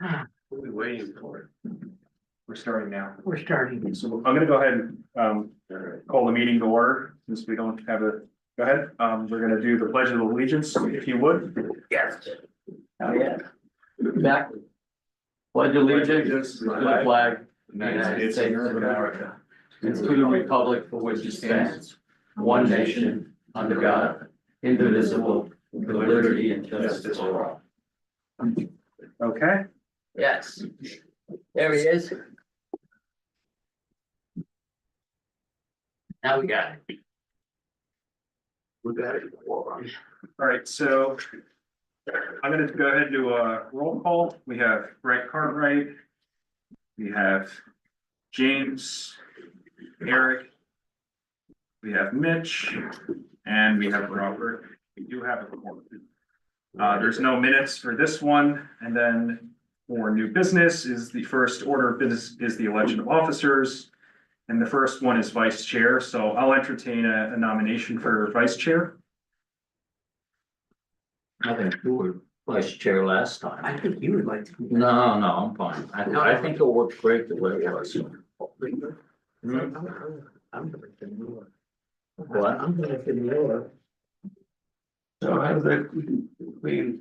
What are we waiting for? We're starting now. We're starting. So I'm gonna go ahead and call the meeting to order, since we don't have a, go ahead. We're gonna do the pledge of allegiance, if you would. Yes. Oh, yeah. Back. Pledge allegiance to the flag of the United States of America, and to the republic for which it stands, one nation, under God, indivisible, with liberty and justice for all. Okay, Yes. There he is. Now we got it. We got it. all right, so I'm gonna go ahead and do a roll call. We have Brett Cartwright. We have James, Eric. We have Mitch, and we have Robert. We do have a quorum. There's no minutes for this one, and then for new business is the first order of business is the election of officers. And the first one is vice chair, so I'll entertain a nomination for vice chair. I think you were vice chair last time. I think you would like to. No, I'm fine. I think it worked great the way it was. I'm gonna give you What? I'm gonna give you So how's that between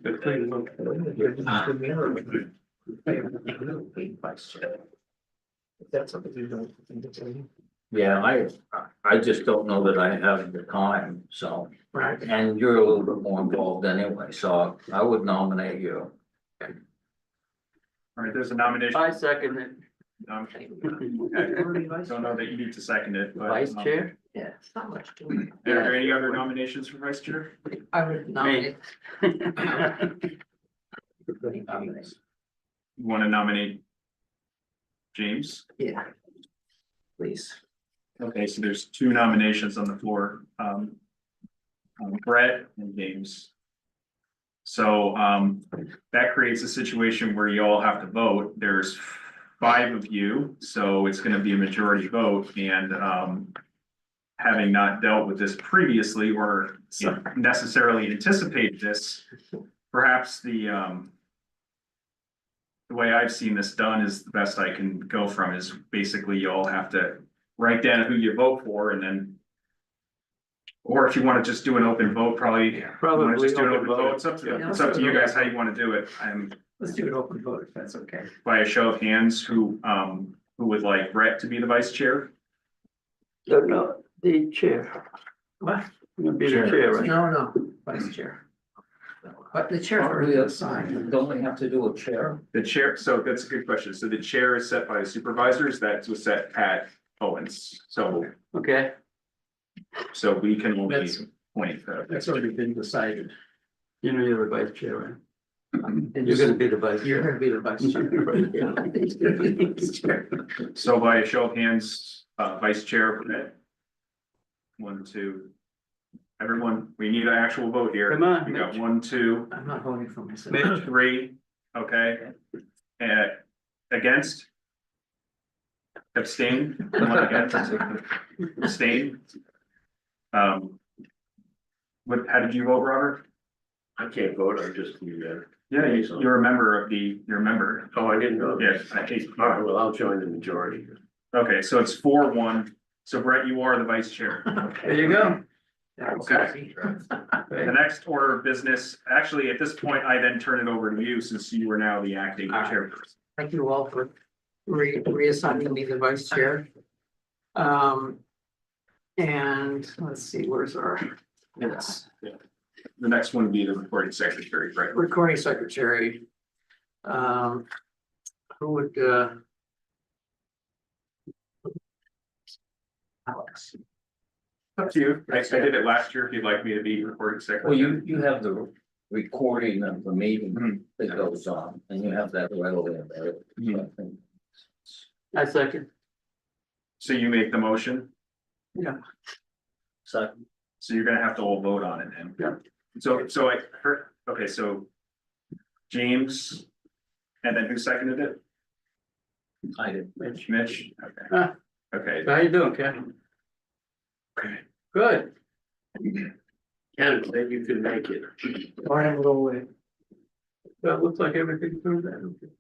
That's something you don't think it's any. Yeah, I just don't know that I have the time, so, Right. and you're a little bit more involved anyway, so I would nominate you. All right, there's a nomination. I second it. Okay. Don't know that you need to second it, but. Vice chair? Yeah, it's not much to it. Are there any other nominations for vice chair? I would nominate. You want to nominate James? Yeah. Please. Okay, so there's two nominations on the floor, Brett and James. So, that creates a situation where you all have to vote. There's 5 of you, so it's gonna be a majority vote and, having not dealt with this previously or necessarily anticipated this, perhaps the way I've seen this done is the best I can go from is basically you all have to write down who you vote for and then. Or if you want to just do an open vote, probably. you wanna just do an open vote. It's up to you guys how you want to do it. Let's do an open vote if that's okay. By a show of hands, who would like Brett to be the vice chair? No, the chair. What? You're gonna be the chair, right? No, vice chair. But the chair already assigned. Don't we have to do a chair? The chair, so that's a good question. So the chair is set by the supervisors, that was set at Owens. So Okay. we can only That's- appoint That's already been decided. You know, you're the vice chair, right? And You're gonna be the vice You're chair. gonna be the vice chair. Right, yeah. He's gonna be the vice chair. So by a show of hands, vice chair, Brett. 1, 2. Everyone, we need an actual vote here. Come on, We got Mitch. 1, 2, I'm not voting for myself. Mitch. 3, okay. Against? Abstain? One against? Abstain? How did you vote, Robert? I can't vote, I'm just the, Yeah, you're a member of you're a member. oh, I didn't know. Yes, I hate. All right, well, I'll join the majority. Okay, so it's 4-1. So Brett, you are the vice chair. There you go. Okay. The next order of business, actually, at this point, I then turn it over to you since you are now the acting All right. chairperson. Thank you all for reassigning me the vice chair. And let's see, where's our minutes? The next one would be the recording secretary, right? Recording secretary. Who would, Alex. Up to you. I did it last year if you'd like me to be recording Well, secretary. you have the recording of the meeting Mhm. that goes on, and you have that right over there. So I think- I second. So you make the motion, So, so you're gonna have to all vote on it then. Yeah. So I heard, okay, so James, and then who seconded it? I did. Mitch, okay. Ah. Okay, How you doing, Ken? okay. Good. Ken, maybe you can make it. Or I'm a little late. That looks like everything through that.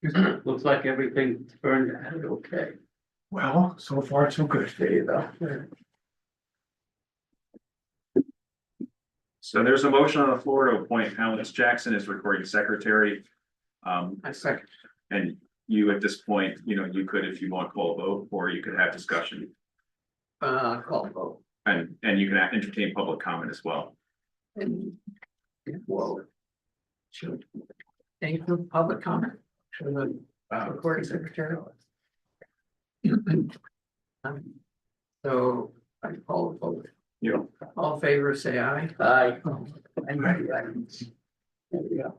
Looks like everything turned out okay. Well, so far so good. There you go. So there's a motion on the floor to appoint Alex Jackson as recording secretary. I second. And you, at this point, you could, if you want, call a vote, or you could have discussion, Call vote. and you can entertain public comment as well. And, whoa. Should. Any public comment? Should the recording secretary? So I call a vote. All in favor, say aye. Aye. I'm ready. There we go.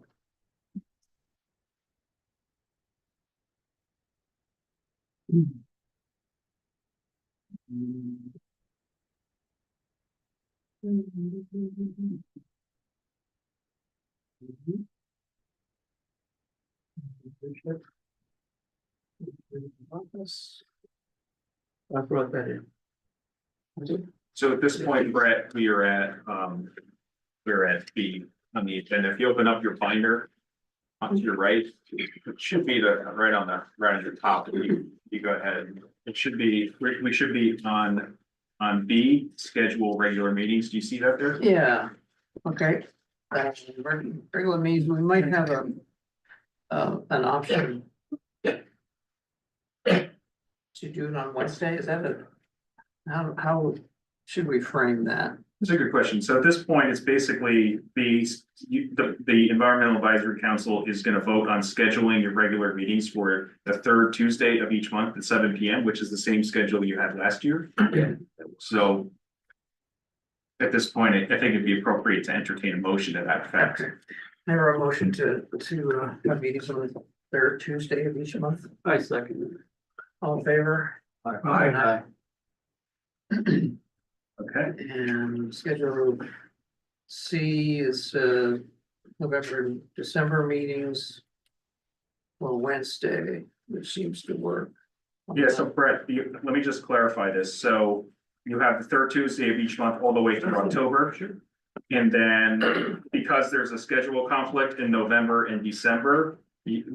I brought that in. So at this point, Brett, we're at B on the agenda. If you open up your binder onto your right, it should be right on the top. You go ahead. It should be, we should be on B, schedule regular meetings. Do you see that there? Yeah, okay. Regular means we might have an option. To do it on Wednesday, is that how should we frame that? That's a good question. So at this point, it's basically the Environmental Advisory Council is going to vote on scheduling your regular meetings for the third Tuesday of each month at 7 p.m., which is the same schedule you had last year. Yeah. So at this point, I think it'd be appropriate to entertain a motion to that effect. Okay. I have a motion to have meetings on the third Tuesday of each month. I second. All in favor? Aye. Okay, And schedule C is November, and December meetings. Well, Wednesday, which seems to work. yeah, so Brett, let me just clarify this. So you have the third Tuesday of each month all the way through October. And then because there's a schedule conflict in November and December,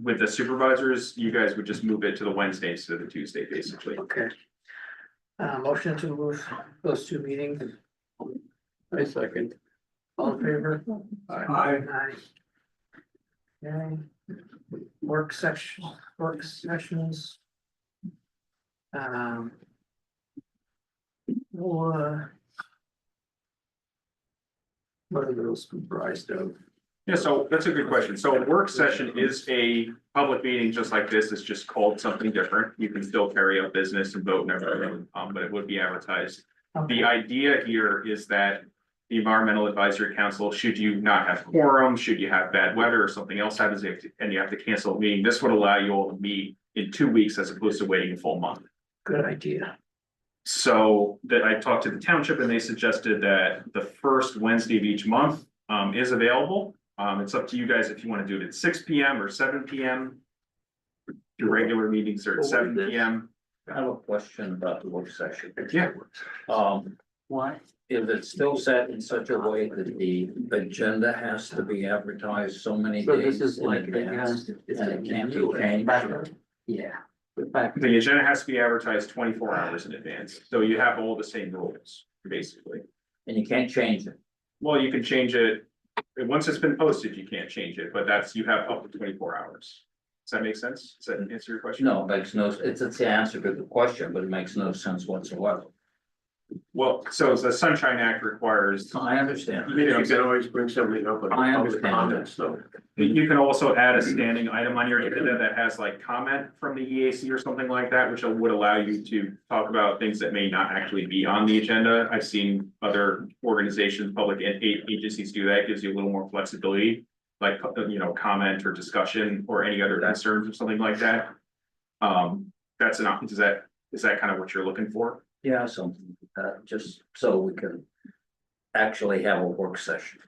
with the supervisors, you guys would just move it to the Wednesday instead of the Tuesday, basically. Okay. Motion to move those two meetings. I second. All in favor? Aye. Aye. Okay. Work sessions. What are those comprised of? Yeah, so that's a good question. So a work session is a public meeting just like this. It's just called something different. You can still carry out business and vote and everything, but it would be advertised. The idea here is that the Environmental Advisory Council, should you not have quorum, should you have bad weather or something else happens, and you have to cancel a meeting, this would allow you all to meet in 2 weeks as opposed to waiting a full month. Good idea. So that I talked to the township and they suggested that the first Wednesday of each month is available. It's up to you guys if you want to do it at 6 p.m. or 7 p.m. Your regular meetings are at 7 p.m. I have a question about the work session. Yeah. Why? Is it still set in such a way that the agenda has to be advertised so many So days this is in like advance? And it can't be back. changed? Yeah. Back. The agenda has to be advertised 24 hours in advance, so you have all the same rules, basically. And you can't change it? Well, you can change it, once it's been posted, you can't change it, but you have up to 24 hours. Does that make sense? Does that answer your question? No, it makes no, it's the answer to the question, but it makes no sense whatsoever. Well, so the Sunshine Act requires, I understand. You can always bring something up in I public understand. comments, though. you can also add a standing item on your agenda that has like comment from the EAC or something like that, which would allow you to talk about things that may not actually be on the agenda. I've seen other organizations, public agencies do that, gives you a little more flexibility, like, comment or discussion or any other concerns or something like that. That's an option. Is that kind of what you're looking for? Yeah, something like that, just so we can actually have a work session.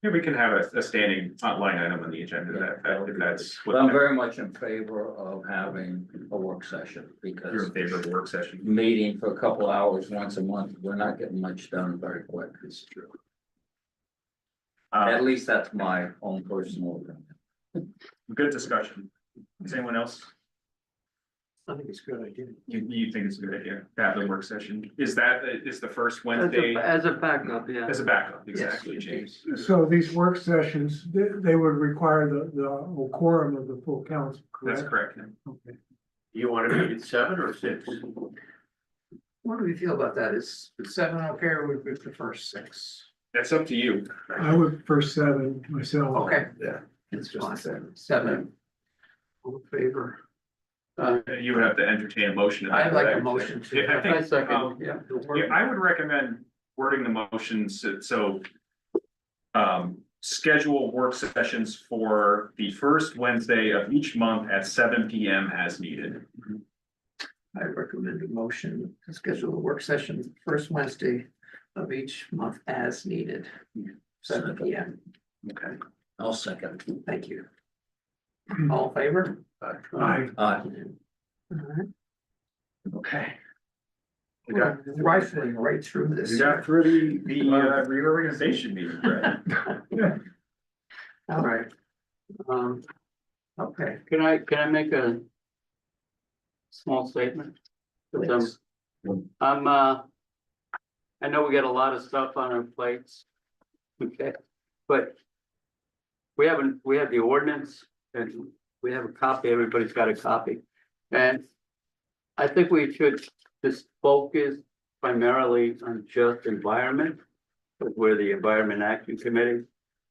Yeah, we can have a standing line item on the agenda if that's But I'm what very much in favor of having a work session you're because in favor of the work session. meeting for a couple hours once a month, we're not getting much done very quick. It's true. At least that's my own personal opinion. Good discussion. Does anyone else, I think it's a good idea. you think it's a good idea to have the work session? Is the first As Wednesday as a backup, yeah. as a backup? Exactly, James. So these work sessions, they would require the quorum of the full council, That's correct? correct. Okay. You want to meet at 7 or 6? What do we feel about that? Is 7 okay, or would we prefer 6? That's up to you. I would prefer 7 myself. Okay. Yeah. It's fine. 7. All in favor? You would have to entertain a motion. I'd like a correct? motion to. Yeah, I think, I second, Yeah. Yeah, I would recommend wording the motions so. Schedule work sessions for the first Wednesday of each month at 7 PM as needed. I recommend a motion to schedule a work session first Wednesday of each month as needed. 7 PM. Okay. I'll second. Thank you. All in favor? Aye. All right. Okay. We're rifling right through this. You got through the reorganization meeting, right? All right. Okay. Can I make a small statement? 'Cause I'm, I know we got a lot of stuff on our plates. Okay, but we have the ordinance and we have a copy, everybody's got a copy. And I think we should just focus primarily on just environment. Because we're the Environment Action Committee,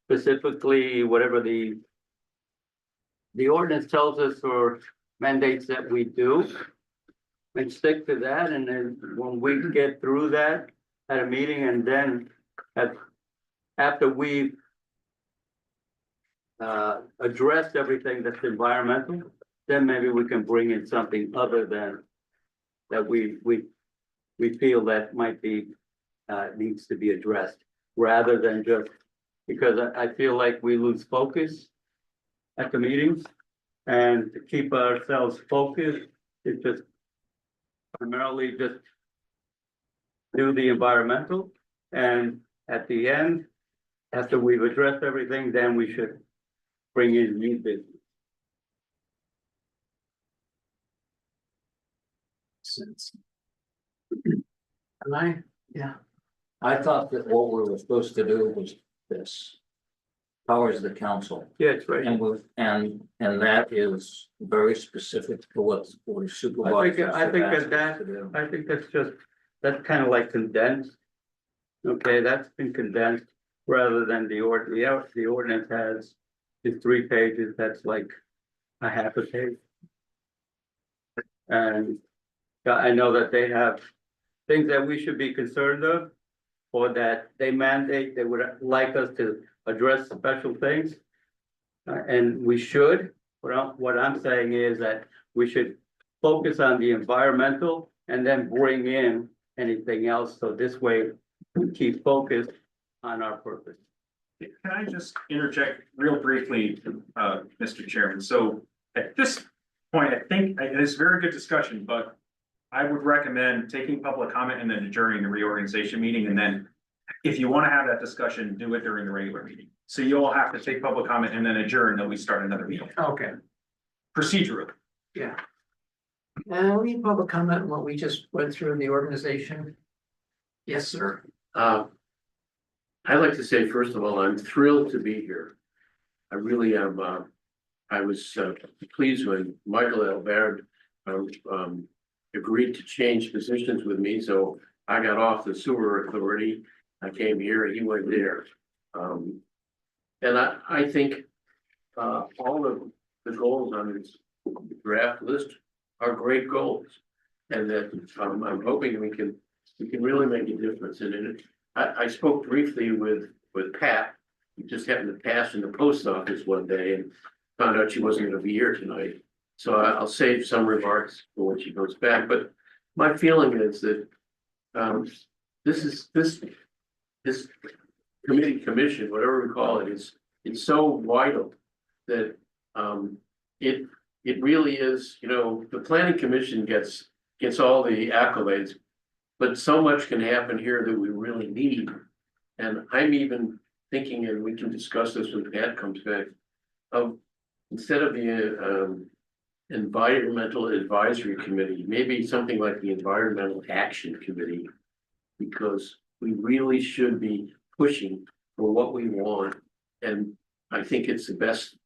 specifically whatever the ordinance tells us or mandates that we do. And stick to that, and then when we get through that at a meeting, and then after we've addressed everything that's environmental, then maybe we can bring in something other than that we feel that might be needs to be addressed, rather than just because I feel like we lose focus at the meetings, and to keep ourselves focused, it's just primarily just do the environmental, and at the end, after we've addressed everything, then we should bring in new business. Sense. And I thought that what we were supposed to do was this. Powers the council, Yeah, it's right. and that is very specific to what the board of supervisors. I think have asked that us to do. I think that's kind of like condensed. Okay, that's been condensed rather than the ordinance has is 3 pages, that's like a half a page. And I know that they have things that we should be concerned of, or that they mandate, they would like us to address special things. And we should, what I'm saying is that we should focus on the environmental and then bring in anything else, so this way we keep focused on our purpose. Can I just interject real briefly, Mr. Chairman? So at this point, I think it's very good discussion, but I would recommend taking public comment and then adjourning the reorganization meeting, and then if you want to have that discussion, do it during the regular meeting. So you'll have to take public comment and then adjourn, then we start another meeting. okay, Procedural. yeah. And we need public comment on what we just went through in the organization. Yes, sir. I'd like to say, first of all, I'm thrilled to be here. I really am. I was pleased when Michael Albert agreed to change positions with me, so I got off the sewer authority. I came here, he went there. And I think all of the goals on this draft list are great goals. And that I'm hoping we can really make a difference in it. I spoke briefly with Pat, who just happened to pass in the post office one day and found out she wasn't gonna be here tonight. So I'll save some remarks for when she goes back, but my feeling is that this commission, whatever we call it, it's so vital that it really is, you know, the planning commission gets all the accolades, but so much can happen here that we really need. And I'm even thinking, and we can discuss this when Pat comes back, of instead of the, Environmental Advisory Committee, maybe something like the Environmental Action Committee. Because we really should be pushing for what we want. And I think it's the best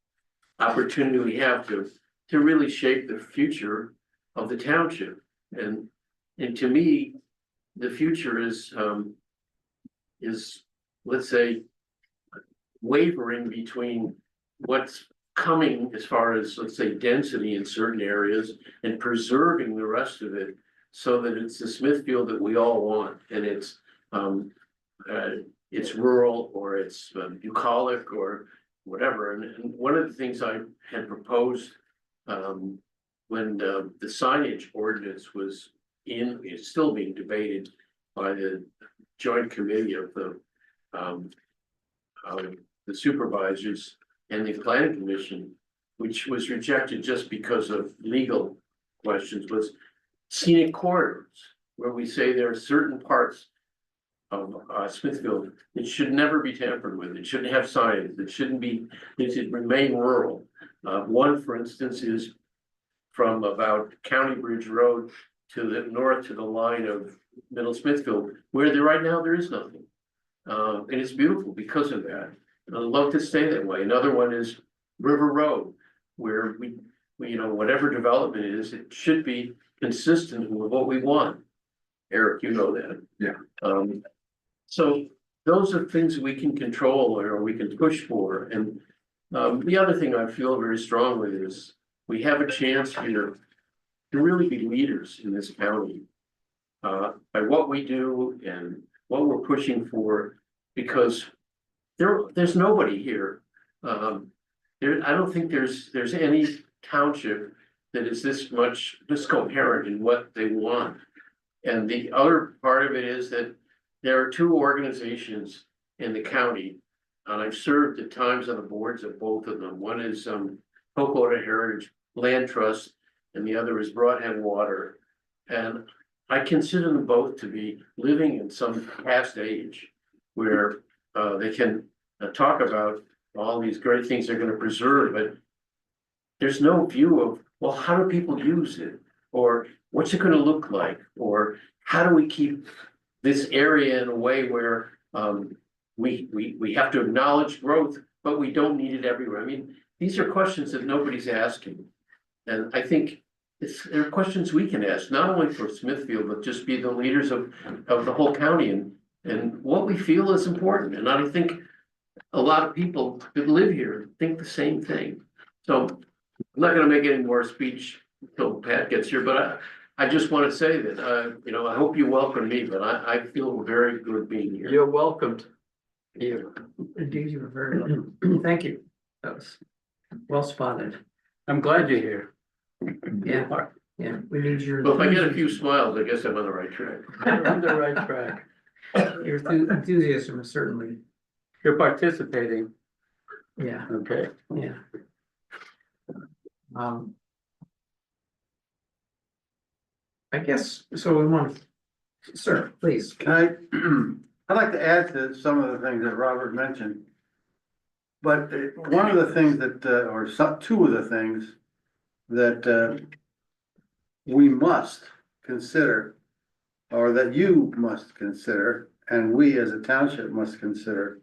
opportunity we have to really shape the future of the township. And to me, the future is, let's say, wavering between what's coming as far as, let's say, density in certain areas and preserving the rest of it so that it's the Smithfield that we all want, and it's rural or it's bucolic or whatever. And one of the things I had proposed when the signage ordinance was is still being debated by the joint committee of the supervisors and the planning commission, which was rejected just because of legal questions, was scenic corridors, where we say there are certain parts of Smithfield that should never be tampered with. It shouldn't have signs. It shouldn't be, it should remain rural. One, for instance, is from about County Bridge Road to the north to the line of Middle Smithfield, where right now there is nothing. And it's beautiful because of that. And I'd love to stay that way. Another one is River Road, where we whatever development it is, it should be consistent with what we want. Eric, you know that. Yeah. So those are things we can control or we can push for. And the other thing I feel very strongly is we have a chance here to really be leaders in this county by what we do and what we're pushing for, because there's nobody here. I don't think there's any township that is this coherent in what they want. And the other part of it is that there are two organizations in the county, and I've served at times on the boards of both of them. One is Pocota Heritage Land Trust, and the other is Broadhead Water. And I consider them both to be living in some past age where they can talk about all these great things they're going to preserve, but there's no view of, well, how do people use it? Or what's it going to look like? Or how do we keep this area in a way where we have to acknowledge growth, but we don't need it everywhere? I mean, these are questions that nobody's asking. And I think there are questions we can ask, not only for Smithfield, but just be the leaders of the whole county and what we feel is important. And I think a lot of people that live here think the same thing. So I'm not going to make any more speech until Pat gets here, but I just want to say that, I hope you welcome me, but I feel very good being here. You're welcomed here. Indeed, you were very welcome. Thank you. That was well spotted. I'm glad you're here. Yeah, yeah, we need your. Well, if I get a few smiles, I guess I'm on the right track. You're on the right track. Your enthusiasm is certainly, You're participating, yeah, okay? yeah. I guess, so we want, sir, please. Can I'd like to add to some of the things that Robert mentioned. But one of the things that, two of the things that we must consider, or that you must consider, and we as a township must consider,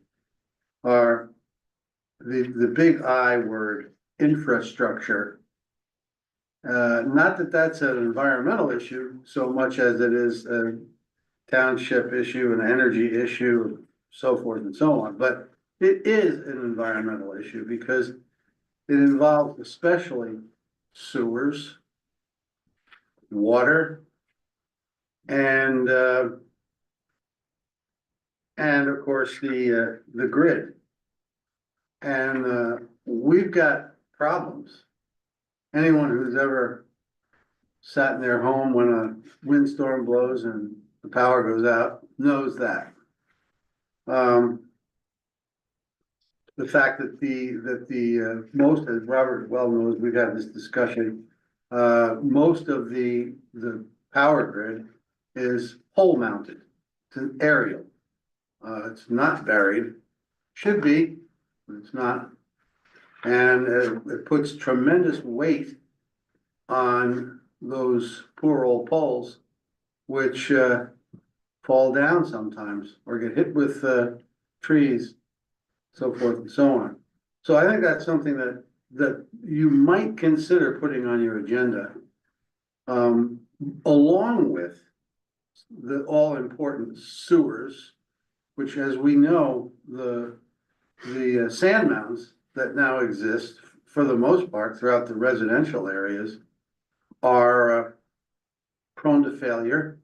are the big I word, infrastructure. Not that that's an environmental issue so much as it is a township issue, an energy issue, so forth and so on. But it is an environmental issue because it involves especially sewers, water, and of course the grid. And we've got problems. Anyone who's ever sat in their home when a windstorm blows and the power goes out knows that. The fact that the most, as Robert well knows, we've had this discussion, most of the power grid is pole mounted, it's aerial. It's not buried, should be, but it's not. And it puts tremendous weight on those poor old poles, which fall down sometimes or get hit with trees, so forth and so on. So I think that's something that you might consider putting on your agenda, along with the all-important sewers, which, as we know, the sand mounds that now exist for the most part throughout the residential areas are prone to failure.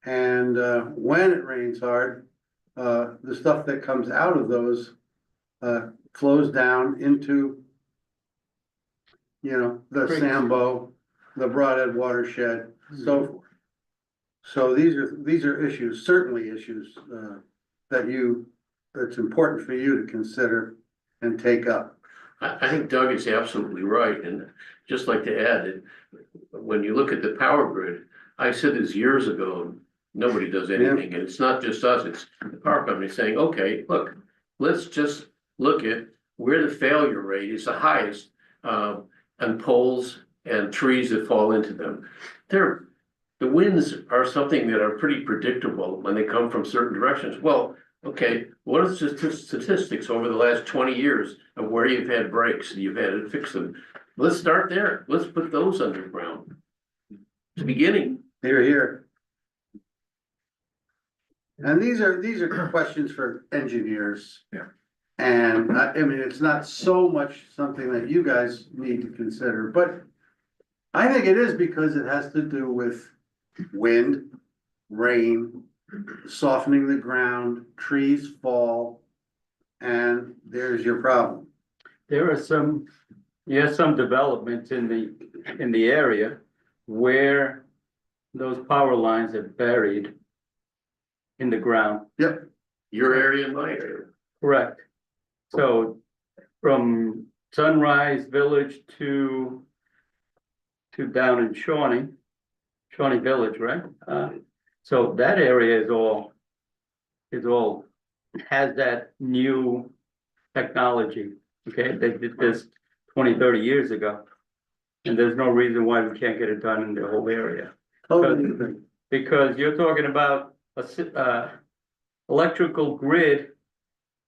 And when it rains hard, the stuff that comes out of those flows down into, the Creeks. Sambo, the Broadhead watershed, so forth. So these are issues, certainly issues that's important for you to consider and take up. I think Doug is absolutely right, and just like to add that when you look at the power grid, I said this years ago, and nobody does anything, and it's not just us, it's the power company saying, okay, look, let's just look at where the failure rate is the highest, on poles and trees that fall into them. The winds are something that are pretty predictable when they come from certain directions. Well, okay, what is the statistics over the last 20 years of where you've had breaks and you've had to fix them? Let's start there. Let's put those underground. It's the beginning. Here. And these are questions for engineers. Yeah. And I mean, it's not so much something that you guys need to consider, but I think it is because it has to do with wind, rain, softening the ground, trees fall, and there's your problem. There are some developments in the area where those power lines are buried in the ground. Yep. Your area and my area. Correct. So from Sunrise Village to down in Shawnee Village, right? So that area is all has that new technology. Okay, they did this 20, 30 years ago. And there's no reason why we can't get it done in the whole area. Because you're talking about a electrical grid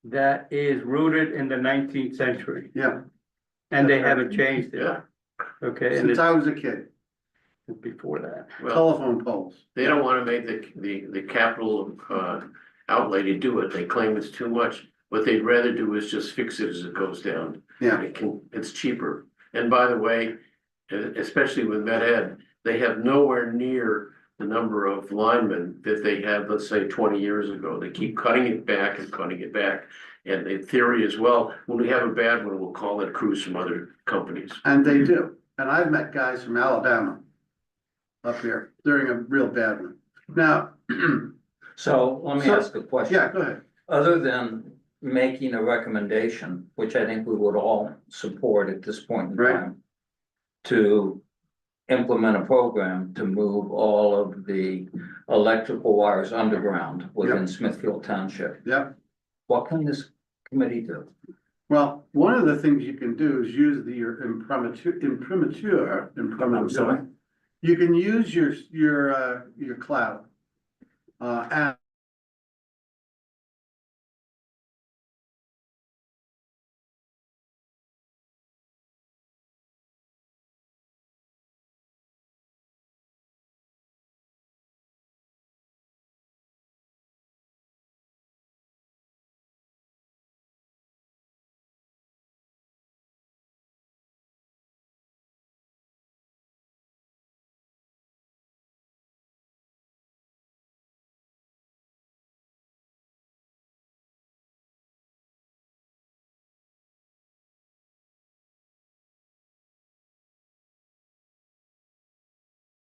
that is rooted in the 19th century. Yeah. And they haven't changed it. Yeah. Okay, and Since I was a kid, it's before that. Well, telephone poles. they don't want to make the capital outlay to do it. They claim it's too much. What they'd rather do is just fix it as it goes down. Yeah. It's cheaper. And by the way, especially with Med Ed, they have nowhere near the number of linemen that they had, let's say, 20 years ago. They keep cutting it back and cutting it back. And the theory is, well, when we have a bad one, we'll call it crews from other companies. And they do. And I've met guys from Alabama up here during a real bad one. Now, So let me So- ask a question. yeah, go ahead. Other than making a recommendation, which I think we would all support at this point in Right. time, to implement a program to move all of the electrical wires underground within Smithfield Township. Yep. What can this committee do? Well, one of the things you can do is use your imprimatur. I'm sorry? You can use your cloud. And